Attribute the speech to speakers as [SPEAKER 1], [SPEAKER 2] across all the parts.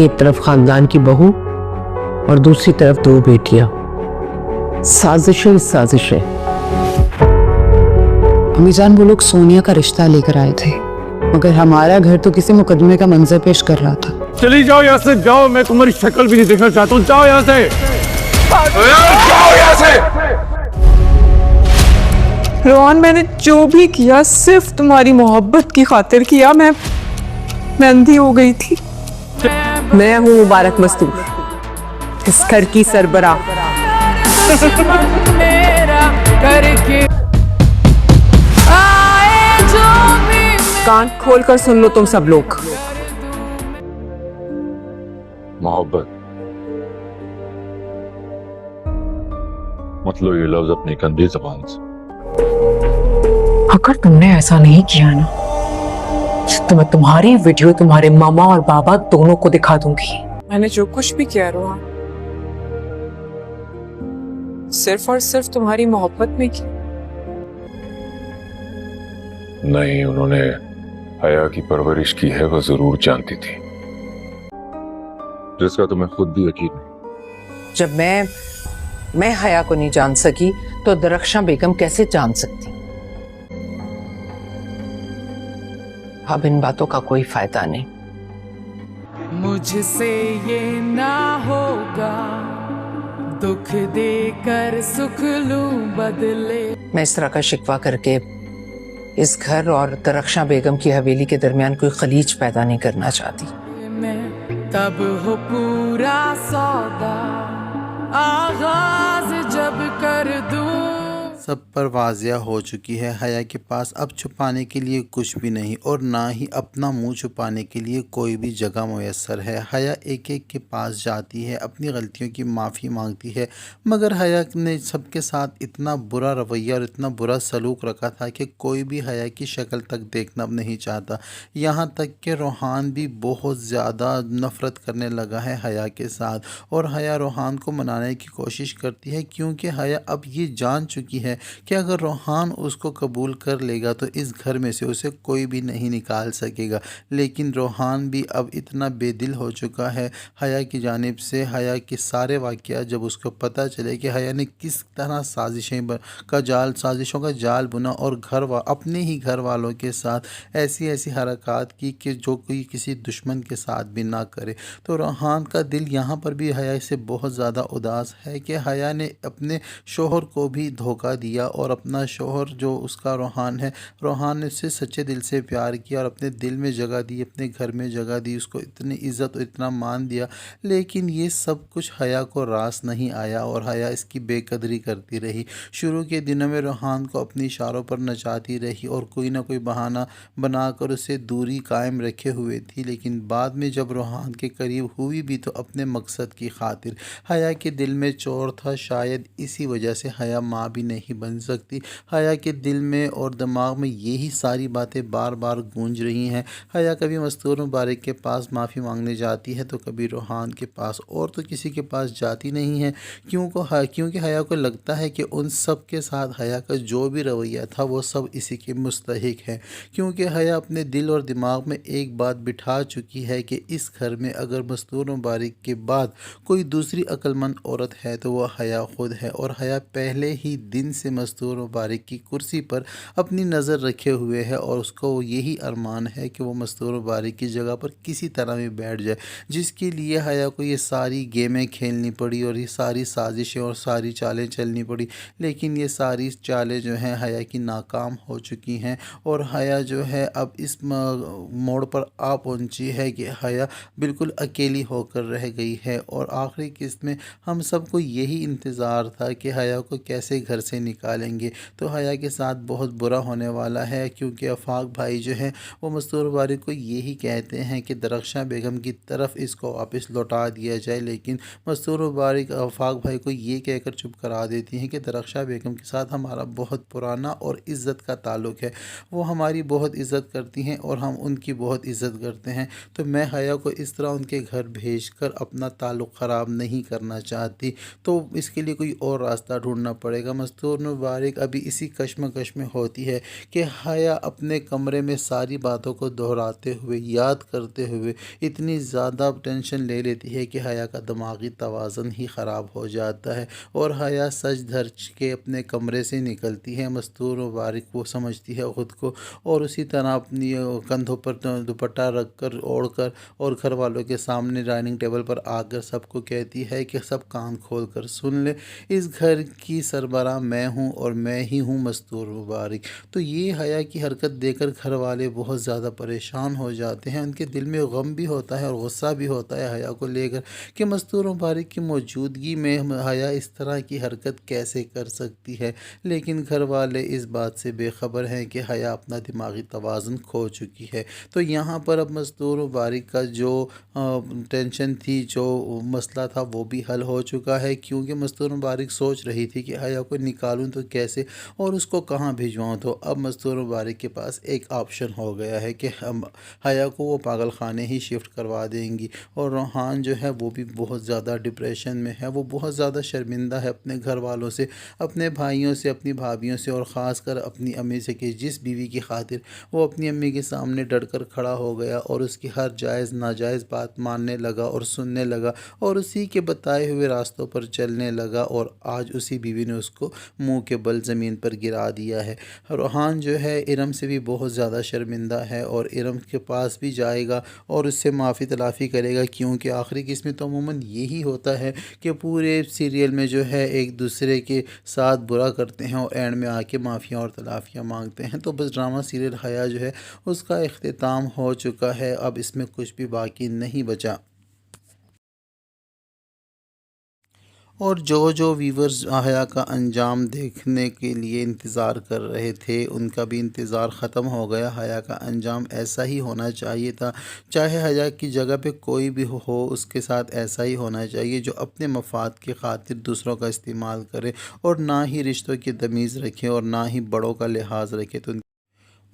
[SPEAKER 1] एक तरफ खानदान की बहू और दूसरी तरफ 2 बेटियां। साजिशें साजिशें।
[SPEAKER 2] अम्मीजान वो लोग सोनिया का रिश्ता लेकर आए थे, मगर हमारा घर तो किसी मुकदमे का मंजर पेश कर रहा था।
[SPEAKER 3] चली जाओ यहाँ से, जाओ, मैं तुम्हारी शक्ल भी नहीं देखना चाहता हूँ, जाओ यहाँ से, जाओ यहाँ से।
[SPEAKER 4] रोहन, मैंने जो भी किया सिर्फ तुम्हारी मोहब्बत की खातिर किया। मैं अंधी हो गई थी। मैं हूँ मुबारक मस्तूर, इस घर की सरबराह। कान खोल कर सुन लो तुम सब लोग।
[SPEAKER 5] मोहब्बत मतलब ये लफ्ज अपनी गंदी जबान से।
[SPEAKER 4] अगर तुमने ऐसा नहीं किया ना तो मैं तुम्हारी वीडियो तुम्हारे मामा और बाबा दोनों को दिखा दूंगी। मैंने जो कुछ भी किया रोहा, सिर्फ और सिर्फ तुम्हारी मोहब्बत में की।
[SPEAKER 5] नहीं, उन्होंने हया की परवरिश की है, वो जरूर जानती थी, जिसका तुम्हें खुद भी यकीन नहीं।
[SPEAKER 1] जब मैं हया को नहीं जान सकी तो दरख्शां बेगम कैसे जान सकती? अब इन बातों का कोई फायदा नहीं।
[SPEAKER 6] मुझसे ये ना होगा, दुख देकर सुख लूं बदले।
[SPEAKER 1] मैं इस तरह का शिकवा करके इस घर और दरख्शां बेगम की हवेली के दरमियान कोई खलीज पैदा नहीं करना चाहती।
[SPEAKER 6] मैं तब हो पूरा सौदा, आगाज जब कर दूं।
[SPEAKER 7] सब पर वाज़िया हो चुकी है, हया के पास अब छुपाने के लिए कुछ भी नहीं और ना ही अपना मुंह छुपाने के लिए कोई भी जगह मुयस्सर है। हया एक एक के पास जाती है, अपनी गलतियों की माफ़ी मांगती है, मगर हया ने सबके साथ इतना बुरा रवैया और इतना बुरा सलूक रखा था कि कोई भी हया की शक्ल तक देखना नहीं चाहता। यहाँ तक कि रोहान भी बहुत ज़्यादा नफ़रत करने लगा है हया के साथ, और हया रोहान को मनाने की कोशिश करती है, क्योंकि हया अब ये जान चुकी है कि अगर रोहान उसको कबूल कर लेगा तो इस घर में से उसे कोई भी नहीं निकाल सकेगा। लेकिन रोहान भी अब इतना बेदिल हो चुका है हया की जानिब से। हया के सारे वाक़यात जब उसको पता चले कि हया ने किस तरह साजिशों का जाल बुना और अपने ही घर वालों के साथ ऐसी हरकत की कि जो कोई किसी दुश्मन के साथ भी ना करे, तो रोहान का दिल यहाँ पर भी हया से बहुत ज़्यादा उदास है कि हया ने अपने शोहर को भी धोखा दिया, और अपना शोहर जो उसका रोहान है, रोहान ने उससे सच्चे दिल से प्यार किया और अपने दिल में जगह दी, अपने घर में जगह दी, उसको इतनी इज़्ज़त और इतना मान दिया। लेकिन ये सब कुछ हया को रास नहीं आया और हया इसकी बेकदरी करती रही। शुरू के दिनों में रोहान को अपनी इशारों पर नचाती रही और कोई ना कोई बहाना बनाकर उससे दूरी कायम रखे हुए थी, लेकिन बाद में जब रोहान के करीब हुई भी तो अपने मकसद की खातिर। हया के दिल में चोर था, शायद इसी वजह से हया माँ भी नहीं बन सकती। हया के दिल में और दिमाग में यही सारी बातें बार बार गूंज रही हैं। हया कभी मस्तूर मुबारक के पास माफ़ी मांगने जाती है तो कभी रोहान के पास, और तो किसी के पास जाती नहीं है, क्योंकि हया को लगता है कि उन सब के साथ हया का जो भी रवैया था वो सब इसी के मुस्तहिक है। क्योंकि हया अपने दिल और दिमाग में एक बात बिठा चुकी है कि इस घर में अगर मस्तूर मुबारक के बाद कोई दूसरी अक्लमंद औरत है तो वह हया खुद है, और हया पहले ही दिन से मस्तूर मुबारक की कुर्सी पर अपनी नज़र रखे हुए है और उसको यही अरमान है कि वो मस्तूर मुबारक की जगह पर किसी तरह में बैठ जाए, जिसके लिए हया को ये सारी गेमें खेलनी पड़ी और ये सारी साजिशें और सारी चालें चलनी पड़ी। लेकिन ये सारी चालें जो हैं हया की नाकाम हो चुकी हैं, और हया जो है अब इस मोड़ पर आ पहुंची है कि हया बिल्कुल अकेली होकर रह गई है। और आखिरी किस्त में हम सबको यही इंतज़ार था कि हया को कैसे घर से निकालेंगे, तो हया के साथ बहुत बुरा होने वाला है, क्योंकि आफाक भाई जो हैं वो मस्तूर मुबारक को यही कहते हैं कि दरख्शां बेगम की तरफ इसको वापस लौटा दिया जाए, लेकिन मस्तूर मुबारक आफाक भाई को ये कहकर चुप करा देती हैं कि दरख्शां बेगम के साथ हमारा बहुत पुराना और इज़्ज़त का ताल्लुक़ है, वो हमारी बहुत इज़्ज़त करती हैं और हम उनकी बहुत इज़्ज़त करते हैं, तो मैं हया को इस तरह उनके घर भेजकर अपना ताल्लुक़ ख़राब नहीं करना चाहती, तो इसके लिए कोई और रास्ता ढूंढना पड़ेगा। मस्तूर مبارک ابھی اسی کشمکش میں ہوتی ہے کہ حیا اپنے کمرے میں ساری باتوں کو دہراتے ہوئے یاد کرتے ہوئے اتنی زیادہ ٹینشن لے لیتی ہے کہ حیا کا دماغی توازن ہی خراب ہو جاتا ہے اور حیا سج دھج کے اپنے کمرے سے نکلتی ہے۔ مستور مبارک وہ سمجھتی ہے خود کو اور اسی طرح اپنی کندھوں پر دوپٹہ رکھ کر اوڑھ کر اور گھر والوں کے سامنے ڈائننگ ٹیبل پر آ کر سب کو کہتی ہے کہ سب کان کھول کر سن لے، اس گھر کی سربراہ میں ہوں اور میں ہی ہوں مستور مبارک۔ تو یہ حیا کی حرکت دیکھ کر گھر والے بہت زیادہ پریشان ہو جاتے ہیں، ان کے دل میں غم بھی ہوتا ہے اور غصہ بھی ہوتا ہے حیا کو لے کر کہ مستور مبارک کی موجودگی میں حیا اس طرح کی حرکت کیسے کر سکتی ہے، لیکن گھر والے اس بات سے بے خبر ہیں کہ حیا اپنا دماغی توازن کھو چکی ہے۔ تو یہاں پر اب مستور مبارک کا جو ٹینشن تھی، جو مسئلہ تھا وہ بھی حل ہو چکا ہے، کیونکہ مستور مبارک سوچ رہی تھی کہ حیا کو نکالوں تو کیسے اور اس کو کہاں بھیجواؤں۔ تو اب مستور مبارک کے پاس ایک آپشن ہو گیا ہے کہ حیا کو وہ پاگل خانے ہی شفٹ کروا دیں گی، اور روحان جو ہے وہ بھی بہت زیادہ ڈپریشن میں ہے، وہ بہت زیادہ شرمندہ ہے اپنے گھر والوں سے، اپنے بھائیوں سے، اپنی بھابھیوں سے اور خاص کر اپنی امی سے کہ جس بیوی کی خاطر وہ اپنی امی کے سامنے ڈٹ کر کھڑا ہو گیا اور اس کی ہر جائز ناجائز بات ماننے لگا اور سننے لگا اور اسی کے بتائے ہوئے راستوں پر چلنے لگا، اور آج اسی بیوی نے اس کو منہ کے بل زمین پر گرا دیا ہے۔ روحان جو ہے ارم سے بھی بہت زیادہ شرمندہ ہے اور ارم کے پاس بھی جائے گا اور اس سے معافی تلافی کرے گا، کیونکہ آخری قسم میں تو عموماً یہی ہوتا ہے کہ پورے سیریل میں جو ہے ایک دوسرے کے ساتھ برا کرتے ہیں اور اینڈ میں آ کے معافیاں اور تلافیاں مانگتے ہیں۔ تو بس ڈرامہ سیریل حیا جو ہے اس کا اختتام ہو چکا ہے، اب اس میں کچھ بھی باقی نہیں بچا، اور جو ویورز حیا کا انجام دیکھنے کے لیے انتظار کر رہے تھے ان کا بھی انتظار ختم ہو گیا۔ حیا کا انجام ایسا ہی ہونا چاہیے تھا، چاہے حیا کی جگہ پہ کوئی بھی ہو اس کے ساتھ ایسا ہی ہونا چاہیے جو اپنے مفاد کی خاطر دوسروں کا استعمال کرے اور نہ ہی رشتوں کی تمیز رکھے اور نہ ہی بڑوں کا لحاظ رکھے، تو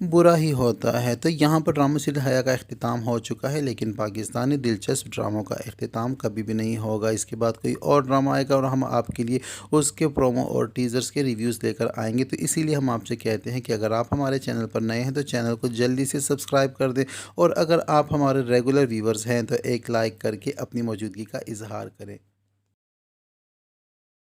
[SPEAKER 7] برا ہی ہوتا ہے۔ تو یہاں پر ڈرامہ سیریل حیا کا اختتام ہو چکا ہے، لیکن پاکستانی دلچسپ ڈراموں کا اختتام کبھی بھی نہیں ہوگا۔ اس کے بعد کوئی اور ڈرامہ آئے گا اور ہم آپ کے لیے اس کے پرومو اور ٹیزرز کے ریویوز لے کر آئیں گے، تو اسی لیے ہم آپ سے کہتے ہیں کہ اگر آپ ہمارے چینل پر نئے ہیں تو چینل کو جلدی سے سبسکرائب کر دیں، اور اگر آپ ہمارے ریگولر ویورز ہیں تو ایک لائک کر کے اپنی موجودگی کا اظہار کریں۔